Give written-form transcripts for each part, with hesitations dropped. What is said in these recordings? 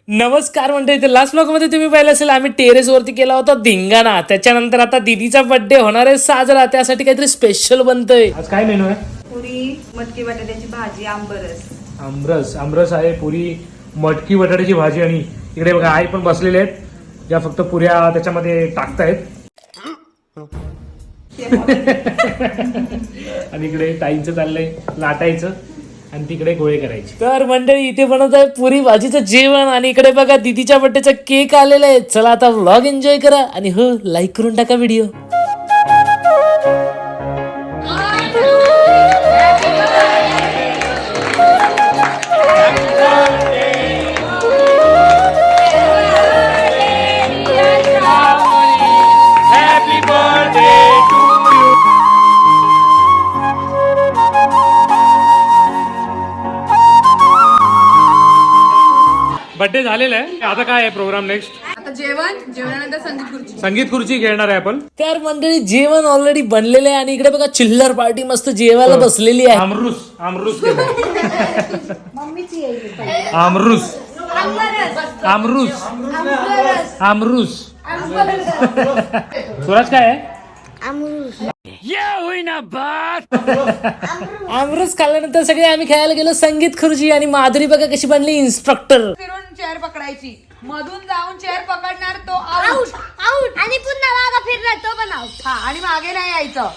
नमस्कार मंडळी, last blog मध्ये तुम्ही पाहिलं असेल आम्ही टेरेस वरती केला होता धिंगाणा. त्याच्यानंतर आता दीदीचा बर्थडे होणार आहे साजरा, त्यासाठी काहीतरी स्पेशल बनतंय. आज काय मेनू आहे? पुरी, मटकी बटाट्याची भाजी, आंबरस. आमरस आहे, पुरी, मटकी बटाट्याची भाजी आणि इकडे बघा आई पण बसलेले आहेत, ज्या फक्त पुऱ्या त्याच्यामध्ये टाकतायत. आणि इकडे ताईंचं चाललंय लाटायचं आणि तिकडे गोळे करायचे. तर मंडळी इथे बनवत आहे पुरी भाजीचं जेवण आणि इकडे बघा दीदीच्या बर्थडेचा केक आलेला आहे. चला आता व्लॉग एन्जॉय करा आणि हो लाईक करून टाका व्हिडिओ. बर्थडे झालेला आहे, आता काय आहे प्रोग्राम नेक्स्ट? आता जेवणानंतर संगीत खुर्ची खेळणार आहे आपण. तर मंडळी जेवण ऑलरेडी बनलेलं आहे आणि इकडे बघा चिल्लर पार्टी मस्त जेवायला बसलेली आहे. आमरूस केलं. आमरूस स्वराज काय आहे? आमरस खाल्ल्यानंतर सगळे आम्ही खेळायला गेलो संगीत खुर्ची आणि माधुरी बघा कशी बनली इन्स्ट्रक्टर. फिरून चेअर पकडायची, मधून जाऊन चेअर पकडणार तो आउट आणि पुन्हा मागे फिरणार तो पण आउट. हा, आणि मागे नाही यायचं,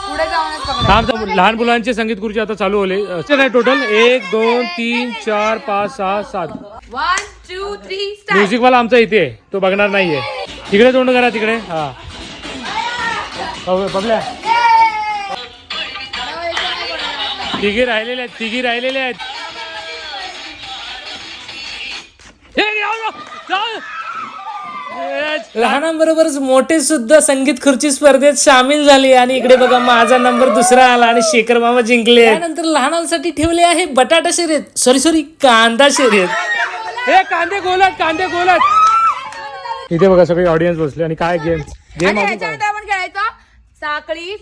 पुढे जाऊनच पकडायचं. लहान मुलांचे संगीत खुर्ची आता चालू होले. टोटल 1 2 3 4 5 6 7. 1 2 3 स्टार्ट. म्युझिक वाला आमचा इथे आहे, तो बघणार नाहीये. तिकडे तोंड करा तिकडे. हा बघल्या तिघी राहिलेले आहेत. लहानांबरोबरच मोठे सुद्धा संगीत खुर्ची स्पर्धेत सामील झाले आणि इकडे बघा माझा नंबर दुसरा आला आणि शेखर मामा जिंकले. त्यानंतर लहानांसाठी ठेवले आहे बटाटा शर्यत, सॉरी कांदा शर्यत. हे कांदे गोलत. इथे बघा सगळे ऑडियन्स बसले आणि काय गेम आणि ह्याच्यानंतर आपण खेळायचं साखळी.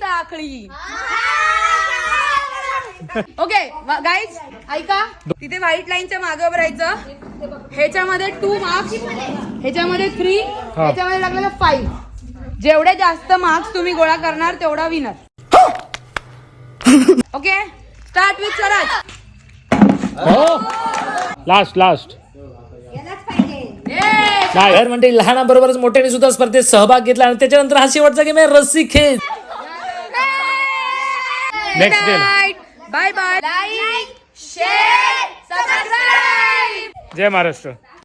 ओके गाईज ऐका, तिथे व्हाईट लाईनच्या मागे उभं राहायचं. ह्याच्यामध्ये 2 मार्क्स, ह्याच्यामध्ये 3, ह्याच्यामध्ये लागलेलं 5. जेवढे जास्त मार्क्स तुम्ही गोळा करणार तेवढा winner. Okay, start with Swaraj. Last नाही म्हणजे लहानाबरोबरच मोठ्याने सुद्धा स्पर्धेत सहभाग घेतला आणि त्याच्यानंतर हा शेवटचा गेम आहे रस्सी खेळ. Next day. Bye bye. Like, share, subscribe. जय महाराष्ट्र.